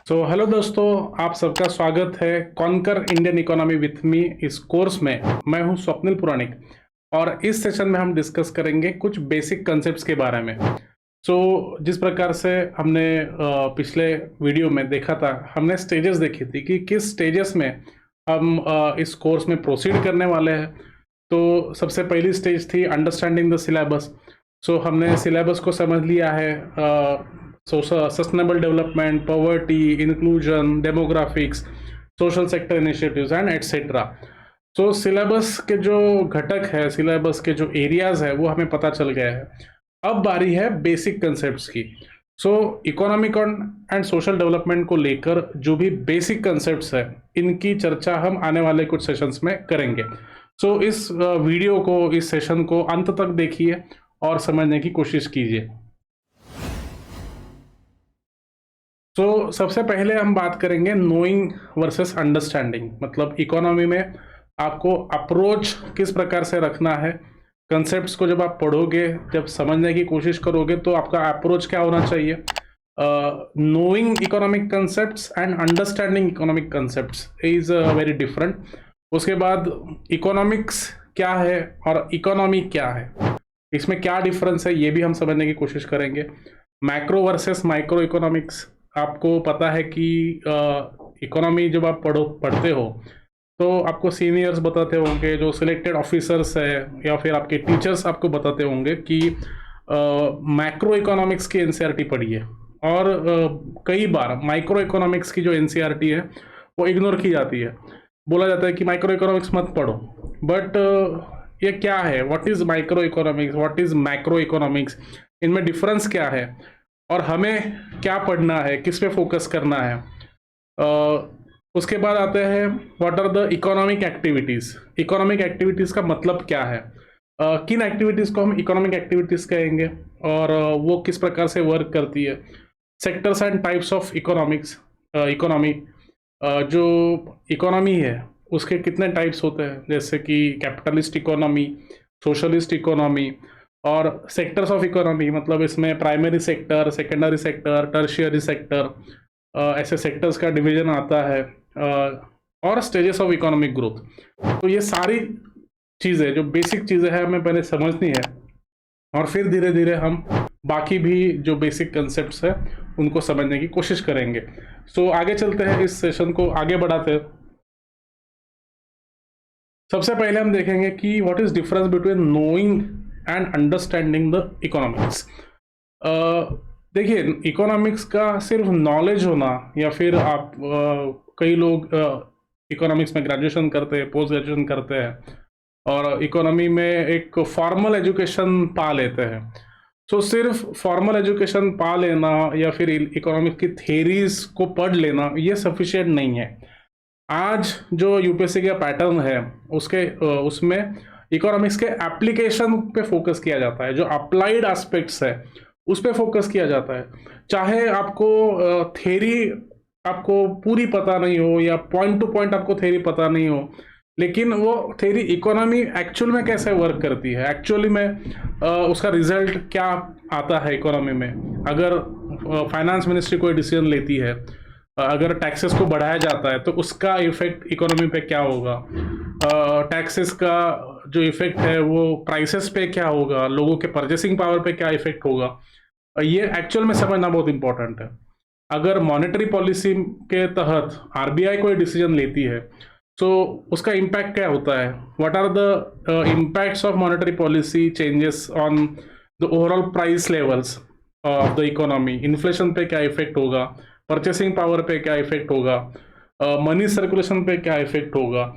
Hello दोस्तों, आप सबका स्वागत है conquer Indian economy with me इस कोर्स में। मैं हूं स्वप्निल पुराणिक और इस सेशन में हम डिस्कस करेंगे कुछ बेसिक कंसेप्ट्स के बारे में। जिस प्रकार से हमने पिछले वीडियो में देखा था, हमने स्टेजेस देखी थी कि किस स्टेजेस में हम इस कोर्स में प्रोसीड करने वाले हैं। तो सबसे पहली स्टेज थी अंडरस्टैंडिंग द सिलेबस। हमने सिलेबस को समझ लिया है। Sustainable development, poverty, inclusion, demographics, social sector initiatives and etcetera. Syllabus के जो घटक है, सिलेबस के जो एरियाज है, वो हमें पता चल गया है। अब बारी है बेसिक कंसेप्ट्स की। इकोनॉमिक एंड सोशल डेवलपमेंट को लेकर जो भी बेसिक कंसेप्ट्स है, इनकी चर्चा हम आने वाले कुछ सेशंस में करेंगे। इस वीडियो को, इस सेशन को अंत तक देखिए और समझने की कोशिश कीजिए। सबसे पहले हम बात करेंगे नोइंग वर्सेस अंडरस्टैंडिंग। मतलब इकोनॉमी में आपको अप्रोच किस प्रकार से रखना है। कंसेप्ट्स को जब आप पढ़ोगे, जब समझने की कोशिश करोगे, तो आपका अप्रोच क्या होना चाहिए। Knowing economic concepts and understanding economic concepts is very different. उसके बाद इकोनॉमिक्स क्या है और इकोनॉमी क्या है, इसमें क्या डिफरेंस है, ये भी हम समझने की कोशिश करेंगे। Macro versus micro economics. आपको पता है कि इकोनॉमी जब आप पढ़ते हो तो आपको सीनियर्स बताते होंगे, जो सिलेक्टेड ऑफिसर्स है या फिर आपके टीचर्स आपको बताते होंगे कि मैक्रो इकोनॉमिक्स की एनसीईआरटी पढ़िए। और कई बार माइक्रो इकोनॉमिक्स की जो एनसीईआरटी है वो इग्नोर की जाती है। बोला जाता है कि माइक्रो इकोनॉमिक्स मत पढ़ो। बट ये क्या है, what is micro economics, what is macro economics, इनमें डिफरेंस क्या है और हमें क्या पढ़ना है, किस पे फोकस करना है। उसके बाद आते हैं what are the economic activities. Economic activities का मतलब क्या है, किन एक्टिविटीज़ को हम इकोनॉमिक एक्टिविटीज़ कहेंगे और वो किस प्रकार से वर्क करती है। Sectors and types of economics. Economy, जो इकोनॉमी है उसके कितने टाइप्स होते हैं, जैसे कि कैपिटलिस्ट इकोनॉमी, सोशलिस्ट इकोनॉमी और सेक्टर्स ऑफ इकोनॉमी। मतलब इसमें primary sector, secondary sector, tertiary sector, ऐसे सेक्टर्स का डिवीजन आता है। और स्टेजेस ऑफ इकोनॉमिक ग्रोथ। तो ये सारी चीज़ें, जो बेसिक चीज़ें हैं, हमें पहले समझनी है और फिर धीरे धीरे हम बाकी भी जो बेसिक कंसेप्ट्स हैं उनको समझने की कोशिश करेंगे। आगे चलते हैं, इस सेशन को आगे बढ़ाते हैं। सबसे पहले हम देखेंगे कि what is difference between knowing and understanding the economics. देखिए, इकोनॉमिक्स का सिर्फ नॉलेज होना या फिर आप कई लोग इकोनॉमिक्स में ग्रेजुएशन करते हैं, पोस्ट ग्रेजुएशन करते हैं और इकोनॉमी में एक फॉर्मल एजुकेशन पा लेते हैं। सिर्फ फॉर्मल एजुकेशन पा लेना या फिर इकोनॉमिक्स की थेरीज को पढ़ लेना, ये सफिशिएंट नहीं है। आज जो यूपीएससी का पैटर्न है उसमें इकोनॉमिक्स के एप्लीकेशन पे फोकस किया जाता है। जो अप्लाइड एस्पेक्ट्स है उस पे फोकस किया जाता है। चाहे आपको थेरी आपको पूरी पता नहीं हो या पॉइंट टू पॉइंट आपको थेरी पता नहीं हो, लेकिन वो थेरी इकोनॉमी एक्चुअल में कैसे वर्क करती है, एक्चुअली में उसका रिजल्ट क्या आता है इकोनॉमी में। अगर फाइनेंस मिनिस्ट्री कोई डिसीजन लेती है, अगर टैक्सेस को बढ़ाया जाता है तो उसका इफेक्ट इकोनॉमी पे क्या होगा, टैक्सेस का जो इफेक्ट है वो प्राइसेस पे क्या होगा, लोगों के परचेसिंग पावर पे क्या इफेक्ट होगा, ये एक्चुअल में समझना बहुत इंपॉर्टेंट है। अगर मॉनेटरी पॉलिसी के तहत आरबीआई कोई डिसीजन लेती है तो उसका इम्पैक्ट क्या होता है, what are the impacts of monetary policy changes on the overall price levels of the economy, inflation पे क्या इफेक्ट होगा, परचेसिंग पावर पे क्या इफेक्ट होगा, मनी सर्कुलेशन पे क्या इफेक्ट होगा।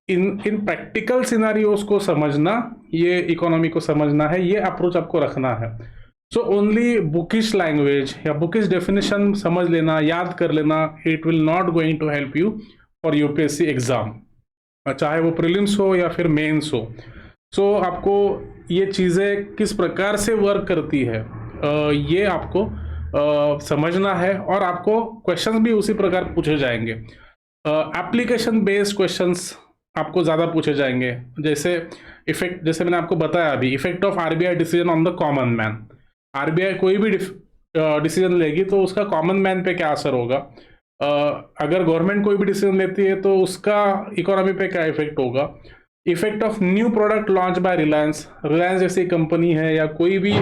इन प्रैक्टिकल सिनारियोस को समझना, ये इकोनॉमी को समझना है, ये अप्रोच आपको रखना है। ओनली बुकिश लैंग्वेज या बुकिश डेफिनेशन समझ लेना, याद कर लेना, it will not going to help you for UPSC exam, चाहे वो प्रीलिम्स हो या फिर मेंस हो। आपको ये चीज़ें किस प्रकार से वर्क करती है, ये आपको समझना है और आपको क्वेश्चंस भी उसी प्रकार पूछे जाएंगे। एप्लीकेशन बेस्ड क्वेश्चंस आपको ज़्यादा पूछे जाएंगे। जैसे मैंने आपको बताया अभी, effect of RBI decision on the common man. RBI कोई भी डिसीजन लेगी तो उसका कॉमन मैन पे क्या असर होगा, अगर गवर्नमेंट कोई भी डिसीजन लेती है तो उसका इकोनॉमी पे क्या इफेक्ट होगा, effect of new product launch by Reliance, Reliance जैसी कंपनी है या कोई भी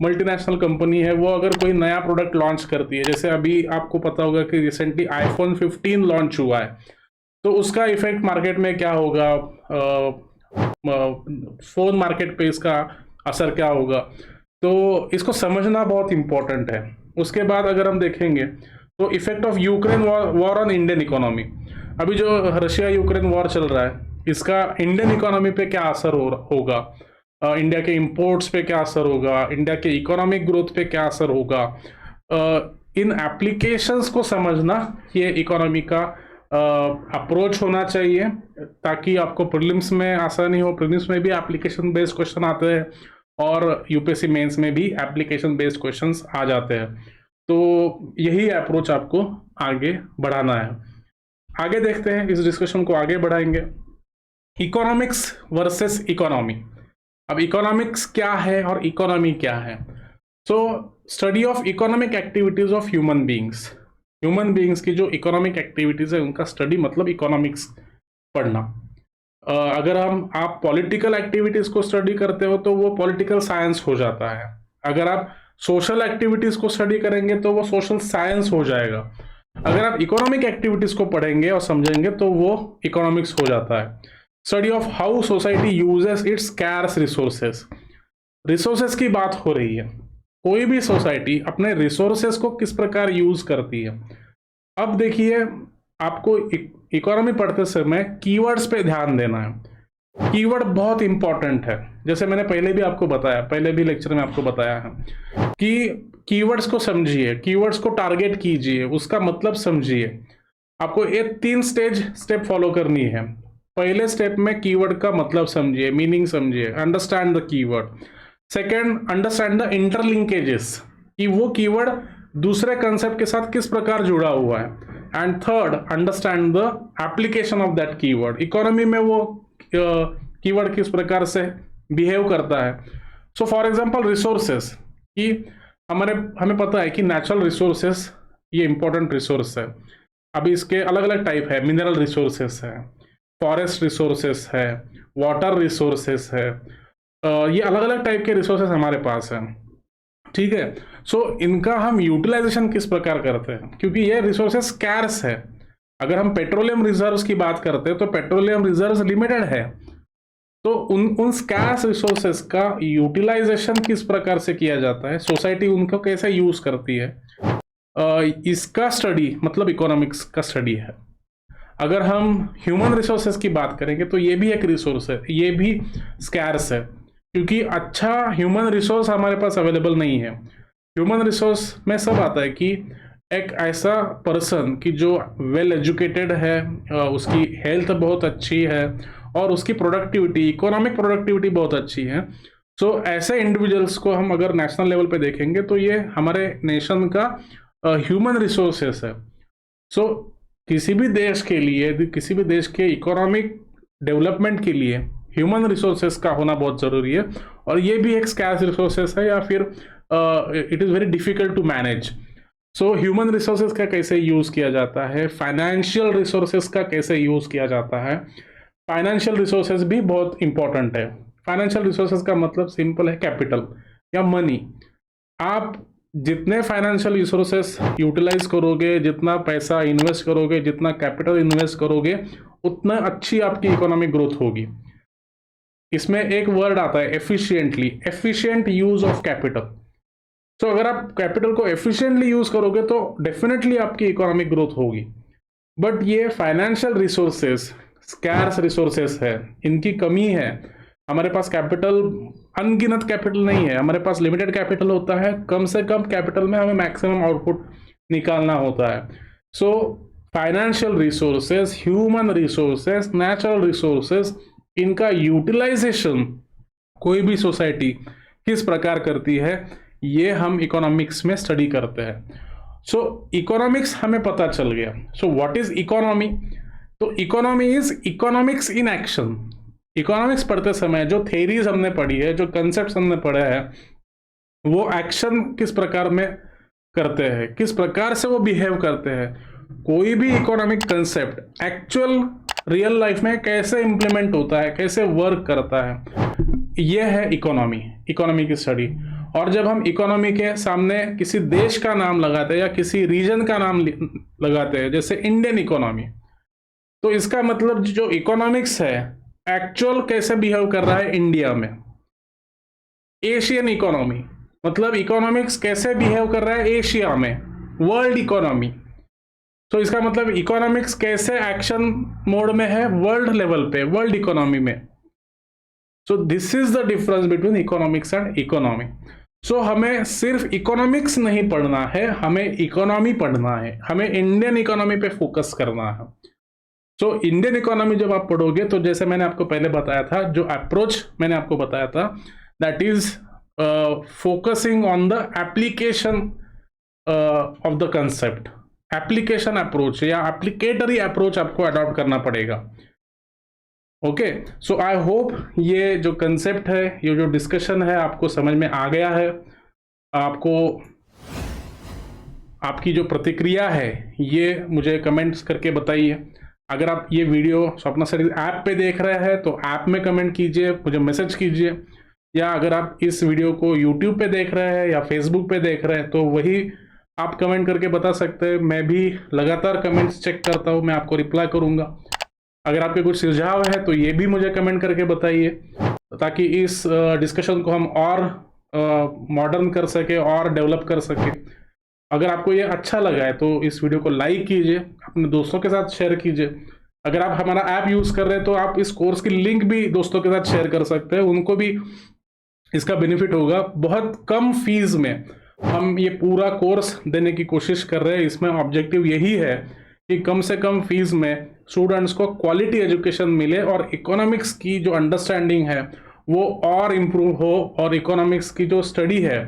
मल्टीनेशनल कंपनी है, वो अगर कोई नया प्रोडक्ट लॉन्च करती है, जैसे अभी आपको पता होगा कि रिसेंटली आईफोन 15 लॉन्च हुआ है, तो उसका इफेक्ट मार्केट में क्या होगा, फोन मार्केट पे इसका असर क्या होगा, तो इसको समझना बहुत इंपॉर्टेंट है। उसके बाद अगर हम देखेंगे तो effect of Ukraine war on Indian economy, अभी जो रशिया यूक्रेन वॉर चल रहा है इसका इंडियन इकोनॉमी पे क्या असर होगा, इंडिया के इंपोर्ट्स पे क्या असर होगा, इंडिया के इकोनॉमिक ग्रोथ पे क्या असर होगा, इन एप्लीकेशंस को समझना ये इकोनॉमी का अप्रोच होना चाहिए, ताकि आपको प्रीलिम्स में आसानी हो। प्रीलिम्स में भी एप्लीकेशन बेस्ड क्वेश्चन आते हैं और यूपीएससी मेंस में भी एप्लीकेशन बेस्ड क्वेश्चंस आ जाते हैं, तो यही अप्रोच आपको आगे बढ़ाना है। आगे देखते हैं, इस डिस्कशन को आगे बढ़ाएंगे। Economics versus economy. अब इकोनॉमिक्स क्या है और इकोनॉमी क्या है? So study of economic activities of human beings, human beings की जो इकोनॉमिक एक्टिविटीज है उनका स्टडी मतलब इकोनॉमिक्स पढ़ना। अगर आप पॉलिटिकल एक्टिविटीज को स्टडी करते हो तो वो पॉलिटिकल साइंस हो जाता है, अगर आप सोशल एक्टिविटीज को स्टडी करेंगे तो वो सोशल साइंस हो जाएगा, अगर आप इकोनॉमिक एक्टिविटीज को पढ़ेंगे और समझेंगे तो वो इकोनॉमिक्स हो जाता है। Study of how society uses it's scarce resources, resources की बात हो रही है, कोई भी सोसाइटी अपने रिसोर्सेस को किस प्रकार यूज करती है। अब देखिए, आपको इकोनॉमी पढ़ते समय कीवर्ड्स पे ध्यान देना है। कीवर्ड बहुत इंपॉर्टेंट है, जैसे मैंने पहले भी आपको बताया, पहले भी लेक्चर में आपको बताया है कि कीवर्ड्स को समझिए, कीवर्ड्स को टारगेट कीजिए, उसका मतलब समझिए। आपको ये 3 स्टेप फॉलो करनी है। पहले स्टेप में कीवर्ड का मतलब समझिए, मीनिंग समझिए, understand the keyword. Second, understand the interlinkages, कि वो कीवर्ड दूसरे कंसेप्ट के साथ किस प्रकार जुड़ा हुआ है। And third, understand the application of that keyword, economy में वो कीवर्ड किस प्रकार से बिहेव करता है। सो फॉर एग्जांपल रिसोर्सेस, कि हमें पता है कि नेचुरल रिसोर्सेस ये इंपॉर्टेंट रिसोर्स है। अभी इसके अलग अलग टाइप है, मिनरल रिसोर्सेस है, फॉरेस्ट रिसोर्सेस है, वाटर रिसोर्सेस है, ये अलग अलग टाइप के रिसोर्सेस हमारे पास हैं, ठीक है। सो इनका हम यूटिलाइजेशन किस प्रकार करते हैं, क्योंकि ये रिसोर्सेस स्कैर्स है। अगर हम पेट्रोलियम रिजर्व्स की बात करते हैं तो पेट्रोलियम रिजर्व्स लिमिटेड है, तो उन स्कैर्स रिसोर्सेस का यूटिलाइजेशन किस प्रकार से किया जाता है, सोसाइटी उनको कैसे यूज करती है, इसका स्टडी मतलब इकोनॉमिक्स का स्टडी है। अगर हम ह्यूमन रिसोर्सेस की बात करेंगे तो ये भी एक रिसोर्स है, ये भी स्कैर्स है, क्योंकि अच्छा ह्यूमन रिसोर्स हमारे पास अवेलेबल नहीं है। ह्यूमन रिसोर्स में सब आता है कि एक ऐसा पर्सन कि जो वेल एजुकेटेड है, उसकी हेल्थ बहुत अच्छी है और उसकी प्रोडक्टिविटी, इकोनॉमिक प्रोडक्टिविटी बहुत अच्छी है। सो ऐसे इंडिविजुअल्स को हम अगर नेशनल लेवल पे देखेंगे तो ये हमारे नेशन का ह्यूमन रिसोर्सेस है। सो किसी भी देश के लिए, किसी भी देश के इकोनॉमिक डेवलपमेंट के लिए ह्यूमन रिसोर्सेस का होना बहुत ज़रूरी है, और ये भी एक स्कैर्स रिसोर्सेस है, या फिर it is very difficult to manage. So human resources का कैसे यूज़ किया जाता है, फाइनेंशियल रिसोर्सेस का कैसे यूज़ किया जाता है। फाइनेंशियल रिसोर्सेस भी बहुत इंपॉर्टेंट है। फाइनेंशियल रिसोर्सेस का मतलब सिंपल है, कैपिटल या मनी। आप जितने फाइनेंशियल रिसोर्सेस यूटिलाइज करोगे, जितना पैसा इन्वेस्ट करोगे, जितना कैपिटल इन्वेस्ट करोगे, उतना अच्छी आपकी इकोनॉमिक ग्रोथ होगी। इसमें एक वर्ड आता है efficiently, efficient use of capital. So अगर आप कैपिटल को एफिशिएंटली यूज करोगे तो डेफिनेटली आपकी इकोनॉमिक ग्रोथ होगी। बट ये फाइनेंशियल रिसोर्सेस स्कैर्स रिसोर्सेस है, इनकी कमी है। हमारे पास कैपिटल, अनगिनत कैपिटल नहीं है, हमारे पास लिमिटेड कैपिटल होता है। कम से कम कैपिटल में हमें मैक्सिमम आउटपुट निकालना होता है। So financial resources, human resources, natural resources, इनका यूटिलाइजेशन कोई भी सोसाइटी किस प्रकार करती है, ये हम इकोनॉमिक्स में स्टडी करते हैं। सो इकोनॉमिक्स हमें पता चल गया। So what is economy? तो economy is economics in action. Economics पढ़ते समय जो थेरीज हमने पढ़ी है, जो कंसेप्ट हमने पढ़े हैं, वो एक्शन किस प्रकार में करते हैं, किस प्रकार से वो बिहेव करते हैं, कोई भी economic concept actual real life में कैसे इंप्लीमेंट होता है, कैसे वर्क करता है, ये है इकोनॉमी की स्टडी। और जब हम इकोनॉमी के सामने किसी देश का नाम लगाते हैं या किसी रीजन का नाम लगाते हैं, जैसे इंडियन इकोनॉमी, तो इसका मतलब जो इकोनॉमिक्स है एक्चुअल कैसे बिहेव कर रहा है इंडिया में। एशियन इकोनॉमी मतलब इकोनॉमिक्स कैसे बिहेव कर रहा है एशिया में, वर्ल्ड इकोनॉमी। तो इसका मतलब इकोनॉमिक्स कैसे एक्शन मोड में है वर्ल्ड लेवल पे, वर्ल्ड इकोनॉमी में। So this is the difference between economics and economy. So हमें सिर्फ इकोनॉमिक्स नहीं पढ़ना है, हमें इकोनॉमी पढ़ना है, हमें इंडियन इकोनॉमी पे फोकस करना है। सो इंडियन इकोनॉमी जब आप पढ़ोगे तो जैसे मैंने आपको पहले बताया था, जो अप्रोच मैंने आपको बताया था, that is focusing on the application of the concept. Application approach या एप्लीकेटरी अप्रोच आपको अडॉप्ट करना पड़ेगा। ओके, सो आई होप ये जो कंसेप्ट है, ये जो डिस्कशन है, आपको समझ में आ गया है। आपको आपकी जो प्रतिक्रिया है ये मुझे कमेंट्स करके बताइए। अगर आप ये वीडियो स्वप्ना स्टडीज ऐप पे देख रहे हैं तो ऐप में कमेंट कीजिए, मुझे मैसेज कीजिए, या अगर आप इस वीडियो को यूट्यूब पे देख रहे हैं या फेसबुक पे देख रहे हैं तो वही आप कमेंट करके बता सकते हैं। मैं भी लगातार कमेंट्स चेक करता हूँ, मैं आपको रिप्लाई करूँगा। अगर आपके कुछ सुझाव है तो ये भी मुझे कमेंट करके बताइए, ताकि इस डिस्कशन को हम और मॉडर्न कर सके और डेवलप कर सके। अगर आपको ये अच्छा लगा है तो इस वीडियो को लाइक कीजिए, अपने दोस्तों के साथ शेयर कीजिए। अगर आप हमारा ऐप यूज़ कर रहे हैं तो आप इस कोर्स की लिंक भी दोस्तों के साथ शेयर कर सकते हैं, उनको भी इसका बेनिफिट होगा। बहुत कम फीस में हम ये पूरा कोर्स देने की कोशिश कर रहे हैं। इसमें ऑब्जेक्टिव यही है कि कम से कम फीस में स्टूडेंट्स को क्वालिटी एजुकेशन मिले और इकोनॉमिक्स की जो अंडरस्टैंडिंग है वो और इम्प्रूव हो, और इकोनॉमिक्स की जो स्टडी है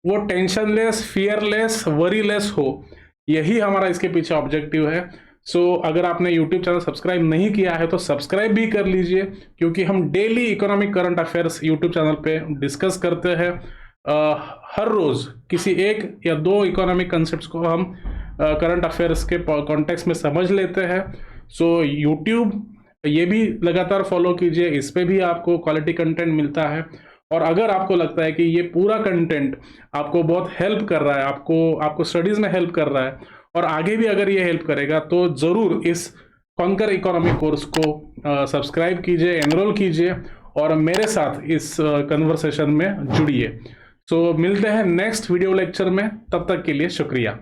वो टेंशनलेस, फियरलेस, वरीलेस हो। यही हमारा इसके पीछे ऑब्जेक्टिव है। सो अगर आपने यूट्यूब चैनल सब्सक्राइब नहीं किया है तो सब्सक्राइब भी कर लीजिए, क्योंकि हम daily economic current affairs YouTube channel पे डिस्कस करते हैं। हर रोज किसी एक या दो इकोनॉमिक कंसेप्ट्स को हम करंट अफेयर्स के कॉन्टेक्स्ट में समझ लेते हैं। सो यूट्यूब ये भी लगातार फॉलो कीजिए, इस पे भी आपको क्वालिटी कंटेंट मिलता है। और अगर आपको लगता है कि ये पूरा कंटेंट आपको बहुत हेल्प कर रहा है, आपको स्टडीज में हेल्प कर रहा है और आगे भी अगर ये हेल्प करेगा, तो ज़रूर इस कॉन्कर इकोनॉमी कोर्स को सब्सक्राइब कीजिए, एनरोल कीजिए और मेरे साथ इस कन्वर्सेशन में जुड़िए। सो मिलते हैं नेक्स्ट वीडियो लेक्चर में, तब तक के लिए शुक्रिया।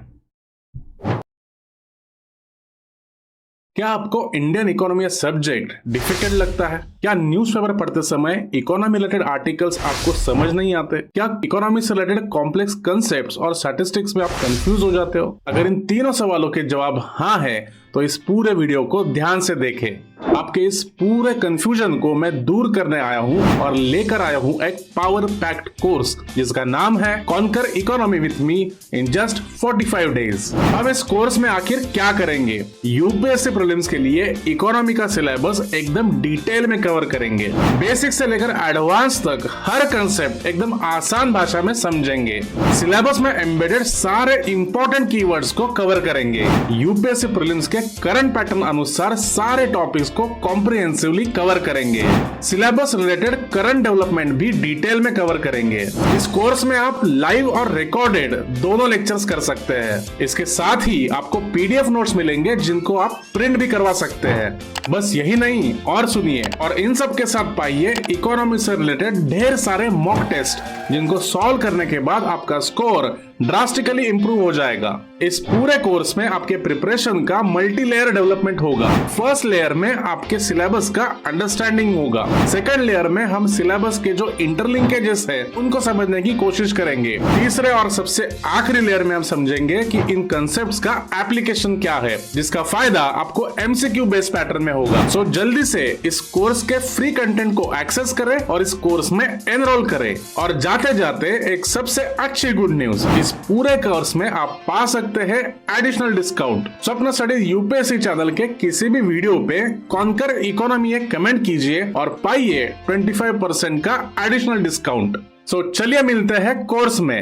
क्या आपको इंडियन इकोनॉमी सब्जेक्ट डिफिकल्ट लगता है? क्या न्यूज़पेपर पढ़ते समय इकोनॉमी रिलेटेड आर्टिकल्स आपको समझ नहीं आते? क्या इकोनॉमी से रिलेटेड कॉम्प्लेक्स कंसेप्ट्स और स्टैटिस्टिक्स में आप कंफ्यूज हो जाते हो? अगर इन तीनों सवालों के जवाब हाँ है तो इस पूरे वीडियो को ध्यान से देखें। आपके इस पूरे कंफ्यूजन को मैं दूर करने आया हूं और लेकर आया हूं एक पावर पैक्ड कोर्स जिसका नाम है conquer economy with me in just 45 days. अब इस कोर्स में आखिर क्या करेंगे? यूपीएससी प्रीलिम्स के लिए इकोनॉमी का सिलेबस एकदम डिटेल में कवर करेंगे। बेसिक से लेकर एडवांस तक हर कंसेप्ट एकदम आसान भाषा में समझेंगे। सिलेबस में एम्बेडेड सारे इंपॉर्टेंट कीवर्ड्स को कवर करेंगे। यूपीएससी प्रीलिम्स के करंट पैटर्न अनुसार सारे टॉपिक्स को कॉम्प्रिहेंसिवली कवर करेंगे। सिलेबस रिलेटेड करंट डेवलपमेंट भी डिटेल में कवर करेंगे। इस कोर्स में आप लाइव और रिकॉर्डेड दोनों लेक्चर्स कर सकते हैं। इसके साथ ही आपको पीडीएफ नोट्स मिलेंगे जिनको आप प्रिंट भी करवा सकते हैं। बस यही नहीं, और सुनिए, और इन सब के साथ पाइए इकोनॉमी से रिलेटेड ढेर सारे मॉक टेस्ट जिनको सॉल्व करने के बाद आपका स्कोर ड्रास्टिकली इंप्रूव हो जाएगा। इस पूरे कोर्स में आपके प्रिपरेशन का मल्टी लेयर डेवलपमेंट होगा। फर्स्ट लेयर में आपके सिलेबस का अंडरस्टैंडिंग होगा। सेकंड लेयर में हम सिलेबस के जो इंटरलिंकेजेस है उनको समझने की कोशिश करेंगे। तीसरे और सबसे आखिरी लेयर में हम समझेंगे कि इन कंसेप्ट्स का एप्लीकेशन क्या है, जिसका फायदा आपको एमसीक्यू बेस्ड पैटर्न में होगा। सो जल्दी से इस कोर्स के फ्री कंटेंट को एक्सेस करें और इस कोर्स में एनरोल करें। और जाते जाते एक सबसे अच्छी गुड न्यूज, इस पूरे कोर्स में आप पा सकते हैं एडिशनल डिस्काउंट। स्वप्न स्टडीज यूपीएससी चैनल के किसी भी वीडियो पे कॉन्कर इकोनॉमी एक कमेंट कीजिए और पाइए 25% का एडिशनल डिस्काउंट। सो चलिए मिलते हैं कोर्स में।